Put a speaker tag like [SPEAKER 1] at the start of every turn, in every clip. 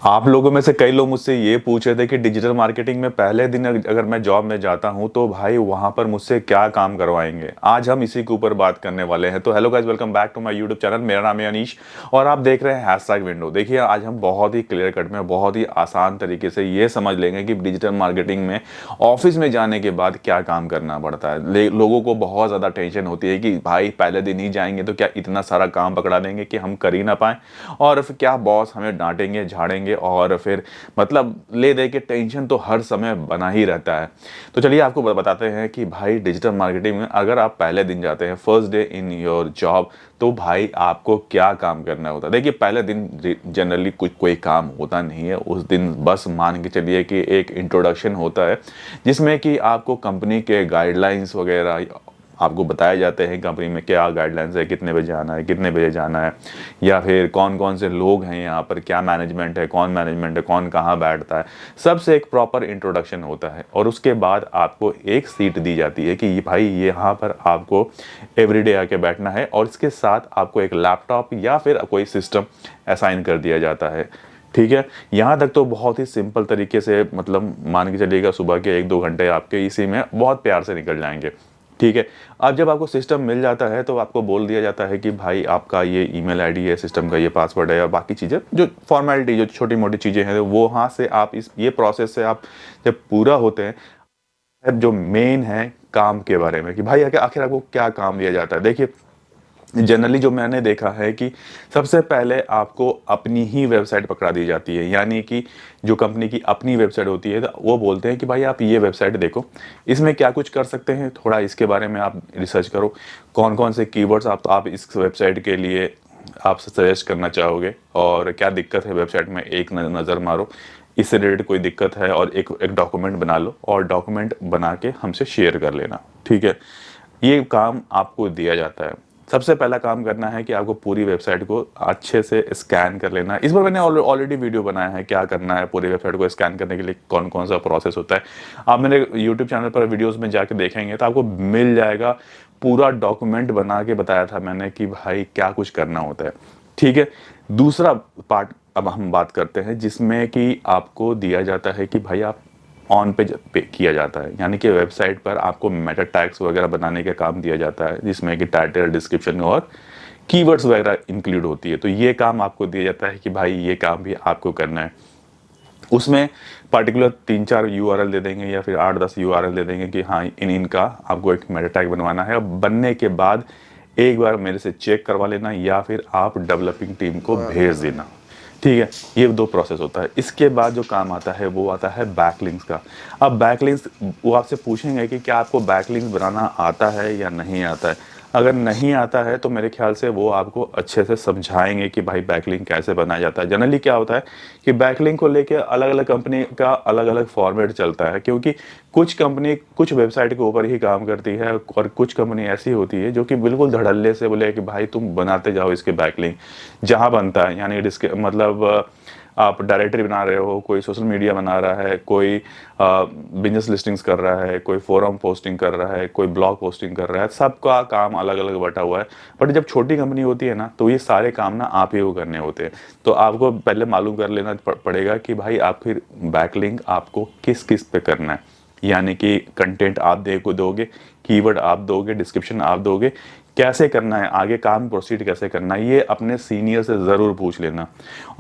[SPEAKER 1] आप लोगों में से कई लोग मुझसे ये पूछ रहे थे कि डिजिटल मार्केटिंग में पहले दिन अगर मैं जॉब में जाता हूं तो भाई वहां पर मुझसे क्या काम करवाएंगे। आज हम इसी के ऊपर बात करने वाले हैं। तो hello guys, welcome back to my YouTube channel. मेरा नाम है अनीश और आप देख रहे हैं हैशटैग विंडो। देखिए, आज हम बहुत ही क्लियर कट में बहुत ही आसान तरीके से ये समझ लेंगे कि डिजिटल मार्केटिंग में ऑफिस में जाने के बाद क्या काम करना पड़ता है। लोगों को बहुत ज़्यादा टेंशन होती है कि भाई पहले दिन ही जाएंगे तो क्या इतना सारा काम पकड़ा देंगे कि हम कर ही ना पाएँ, और फिर क्या बॉस हमें डांटेंगे झाड़ेंगे, और फिर मतलब ले दे के टेंशन तो हर समय बना ही रहता है। तो चलिए आपको बताते हैं कि भाई डिजिटल मार्केटिंग में अगर आप पहले दिन जाते हैं, first day in your job, तो भाई आपको क्या काम करना होता है। देखिए, पहले दिन जनरली कुछ कोई काम होता नहीं है। उस दिन बस मान के चलिए कि एक इंट्रोडक्शन होता है जिसमें कि आपको कंपनी के गाइडलाइंस वगैरह आपको बताए जाते हैं। कंपनी में क्या गाइडलाइंस है, कितने बजे आना है, कितने बजे जाना है, या फिर कौन कौन से लोग हैं यहाँ पर, क्या मैनेजमेंट है, कौन कहाँ बैठता है। सबसे एक प्रॉपर इंट्रोडक्शन होता है और उसके बाद आपको एक सीट दी जाती है कि भाई यहाँ पर आपको एवरीडे आके बैठना है, और इसके साथ आपको एक लैपटॉप या फिर कोई सिस्टम असाइन कर दिया जाता है। ठीक है, यहाँ तक तो बहुत ही सिंपल तरीके से, मतलब मान के चलिएगा सुबह के 1-2 घंटे आपके इसी में बहुत प्यार से निकल जाएंगे। ठीक है, अब जब आपको सिस्टम मिल जाता है तो आपको बोल दिया जाता है कि भाई आपका ये ईमेल आईडी है, सिस्टम का ये पासवर्ड है, और बाकी चीज़ें जो फॉर्मेलिटी जो छोटी मोटी चीज़ें हैं वो वहाँ से आप इस ये प्रोसेस से आप जब पूरा होते हैं, अब जो मेन है काम के बारे में कि भाई आखिर आखिर आपको क्या काम दिया जाता है। देखिए, जनरली जो मैंने देखा है कि सबसे पहले आपको अपनी ही वेबसाइट पकड़ा दी जाती है, यानी कि जो कंपनी की अपनी वेबसाइट होती है तो वो बोलते हैं कि भाई आप ये वेबसाइट देखो, इसमें क्या कुछ कर सकते हैं, थोड़ा इसके बारे में आप रिसर्च करो, कौन कौन से कीवर्ड्स आप इस वेबसाइट के लिए आप सजेस्ट करना चाहोगे, और क्या दिक्कत है वेबसाइट में, एक नज़र मारो, इससे रिलेटेड कोई दिक्कत है और एक एक डॉक्यूमेंट बना लो और डॉक्यूमेंट बना के हमसे शेयर कर लेना। ठीक है, ये काम आपको दिया जाता है। सबसे पहला काम करना है कि आपको पूरी वेबसाइट को अच्छे से स्कैन कर लेना है। इस बार मैंने ऑलरेडी वीडियो बनाया है क्या करना है पूरी वेबसाइट को स्कैन करने के लिए, कौन कौन सा प्रोसेस होता है। आप मेरे यूट्यूब चैनल पर वीडियोस में जाके देखेंगे तो आपको मिल जाएगा, पूरा डॉक्यूमेंट बना के बताया था मैंने कि भाई क्या कुछ करना होता है। ठीक है, दूसरा पार्ट अब हम बात करते हैं जिसमें कि आपको दिया जाता है कि भाई आप ऑन पे किया जाता है, यानी कि वेबसाइट पर आपको मेटा टैग्स वगैरह बनाने का काम दिया जाता है, जिसमें कि टाइटल, डिस्क्रिप्शन और कीवर्ड्स वगैरह इंक्लूड होती है। तो ये काम आपको दिया जाता है कि भाई ये काम भी आपको करना है। उसमें पर्टिकुलर 3-4 यूआरएल दे देंगे या फिर 8-10 यूआरएल दे देंगे कि हाँ इनका आपको एक मेटा टैग बनवाना है। अब बनने के बाद एक बार मेरे से चेक करवा लेना या फिर आप डेवलपिंग टीम को भेज देना। ठीक है, ये दो प्रोसेस होता है। इसके बाद जो काम आता है वो आता है बैकलिंक्स का। अब बैकलिंक्स वो आपसे पूछेंगे कि क्या आपको बैकलिंक्स बनाना आता है या नहीं आता है। अगर नहीं आता है तो मेरे ख्याल से वो आपको अच्छे से समझाएंगे कि भाई बैकलिंक कैसे बनाया जाता है। जनरली क्या होता है कि बैकलिंक को लेके अलग अलग कंपनी का अलग अलग फॉर्मेट चलता है, क्योंकि कुछ कंपनी कुछ वेबसाइट के ऊपर ही काम करती है और कुछ कंपनी ऐसी होती है जो कि बिल्कुल धड़ल्ले से बोले कि भाई तुम बनाते जाओ इसके बैकलिंक जहाँ बनता है, यानी मतलब आप डायरेक्टरी बना रहे हो, कोई सोशल मीडिया बना रहा है, कोई बिजनेस लिस्टिंग्स कर रहा है, कोई फोरम पोस्टिंग कर रहा है, कोई ब्लॉग पोस्टिंग कर रहा है, सबका काम अलग अलग बटा हुआ है। बट जब छोटी कंपनी होती है ना तो ये सारे काम ना आप ही को करने होते हैं। तो आपको पहले मालूम कर लेना पड़ेगा कि भाई आप फिर बैकलिंक आपको किस किस पे करना है, यानी कि कंटेंट आप दोगे, कीवर्ड आप दोगे, डिस्क्रिप्शन आप दोगे, कैसे करना है, आगे काम प्रोसीड कैसे करना है, ये अपने सीनियर से ज़रूर पूछ लेना।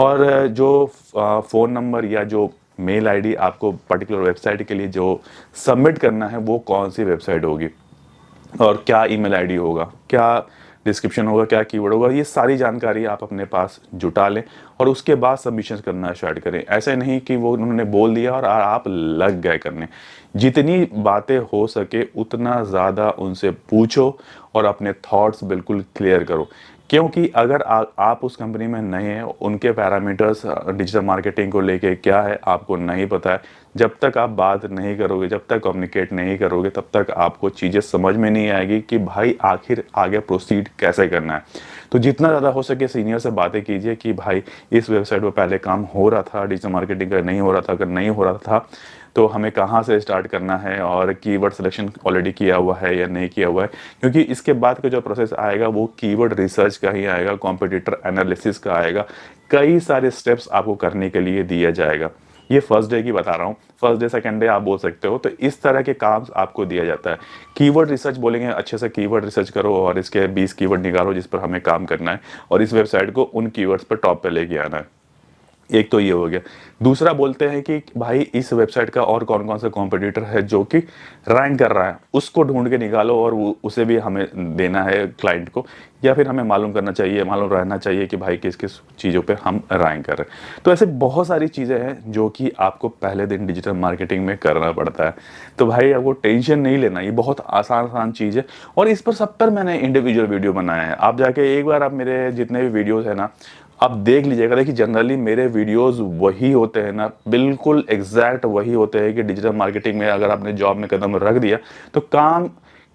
[SPEAKER 1] और जो फ़ोन नंबर या जो मेल आईडी आपको पर्टिकुलर वेबसाइट के लिए जो सबमिट करना है वो कौन सी वेबसाइट होगी, और क्या ईमेल आईडी होगा, क्या डिस्क्रिप्शन होगा, क्या कीवर्ड होगा, ये सारी जानकारी आप अपने पास जुटा लें और उसके बाद सबमिशन करना स्टार्ट करें। ऐसे नहीं कि वो उन्होंने बोल दिया और आप लग गए करने। जितनी बातें हो सके उतना ज़्यादा उनसे पूछो और अपने थॉट्स बिल्कुल क्लियर करो, क्योंकि अगर आप उस कंपनी में नए हैं, उनके पैरामीटर्स डिजिटल मार्केटिंग को लेके क्या है आपको नहीं पता है, जब तक आप बात नहीं करोगे, जब तक कम्युनिकेट नहीं करोगे, तब तक आपको चीज़ें समझ में नहीं आएगी कि भाई आखिर आगे प्रोसीड कैसे करना है। तो जितना ज़्यादा हो सके सीनियर से बातें कीजिए कि भाई इस वेबसाइट पर पहले काम हो रहा था डिजिटल मार्केटिंग का, नहीं हो रहा था, अगर नहीं हो रहा था तो हमें कहाँ से स्टार्ट करना है, और कीवर्ड सिलेक्शन ऑलरेडी किया हुआ है या नहीं किया हुआ है, क्योंकि इसके बाद का जो प्रोसेस आएगा वो कीवर्ड रिसर्च का ही आएगा, कॉम्पिटिटर एनालिसिस का आएगा, कई सारे स्टेप्स आपको करने के लिए दिया जाएगा। ये फर्स्ट डे की बता रहा हूँ, फर्स्ट डे सेकंड डे आप बोल सकते हो। तो इस तरह के काम आपको दिया जाता है। कीवर्ड रिसर्च बोलेंगे, अच्छे से कीवर्ड रिसर्च करो और इसके 20 कीवर्ड निकालो जिस पर हमें काम करना है, और इस वेबसाइट को उन कीवर्ड्स पर टॉप पे लेके आना है। एक तो ये हो गया। दूसरा बोलते हैं कि भाई इस वेबसाइट का और कौन कौन सा कॉम्पिटिटर है जो कि रैंक कर रहा है, उसको ढूंढ के निकालो और उसे भी हमें देना है क्लाइंट को, या फिर हमें मालूम करना चाहिए, मालूम रहना चाहिए कि भाई किस किस चीज़ों पे हम रैंक कर रहे हैं। तो ऐसे बहुत सारी चीज़ें हैं जो कि आपको पहले दिन डिजिटल मार्केटिंग में करना पड़ता है। तो भाई आपको टेंशन नहीं लेना, ये बहुत आसान आसान चीज़ है, और इस पर सब पर मैंने इंडिविजुअल वीडियो बनाया है। आप जाके एक बार आप मेरे जितने भी वीडियोज़ है ना, आप देख लीजिएगा। देखिए जनरली मेरे वीडियोस वही होते हैं ना, बिल्कुल एग्जैक्ट वही होते हैं कि डिजिटल मार्केटिंग में अगर आपने जॉब में कदम रख दिया तो काम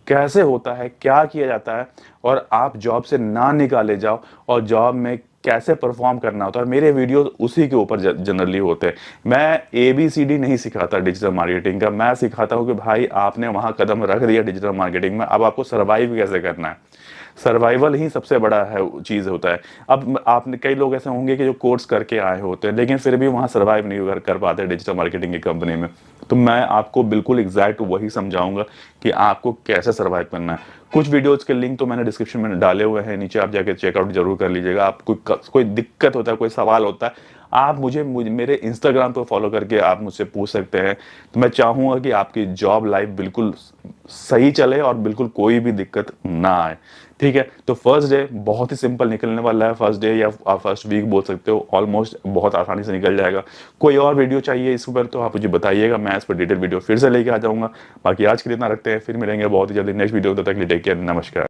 [SPEAKER 1] कैसे होता है, क्या किया जाता है, और आप जॉब से ना निकाले जाओ और जॉब में कैसे परफॉर्म करना होता है। मेरे वीडियोस उसी के ऊपर जनरली होते हैं। मैं ABCD नहीं सिखाता डिजिटल मार्केटिंग का, मैं सिखाता हूँ कि भाई आपने वहां कदम रख दिया डिजिटल मार्केटिंग में, अब आपको सर्वाइव कैसे करना है। सर्वाइवल ही सबसे बड़ा है चीज़ होता है। अब आपने कई लोग ऐसे होंगे कि जो कोर्स करके आए होते हैं लेकिन फिर भी वहाँ सर्वाइव नहीं कर पाते डिजिटल मार्केटिंग की कंपनी में। तो मैं आपको बिल्कुल एग्जैक्ट वही समझाऊंगा कि आपको कैसे सर्वाइव करना है। कुछ वीडियोस के लिंक तो मैंने डिस्क्रिप्शन में डाले हुए हैं, नीचे आप जाके चेकआउट जरूर कर लीजिएगा। आप कोई दिक्कत होता है, कोई सवाल होता है, आप मुझे मेरे इंस्टाग्राम पर फॉलो करके आप मुझसे पूछ सकते हैं। तो मैं चाहूँगा कि आपकी जॉब लाइफ बिल्कुल सही चले और बिल्कुल कोई भी दिक्कत ना आए। ठीक है, तो फर्स्ट डे बहुत ही सिंपल निकलने वाला है। फर्स्ट डे या आप फर्स्ट वीक बोल सकते हो, ऑलमोस्ट बहुत आसानी से निकल जाएगा। कोई और वीडियो चाहिए इस पर तो आप मुझे बताइएगा, मैं इस पर डिटेल वीडियो फिर से लेके आ जाऊंगा। बाकी आज के लिए इतना रखते हैं, फिर मिलेंगे बहुत ही जल्दी नेक्स्ट वीडियो। तब तक के लिए टेक केयर, नमस्कार।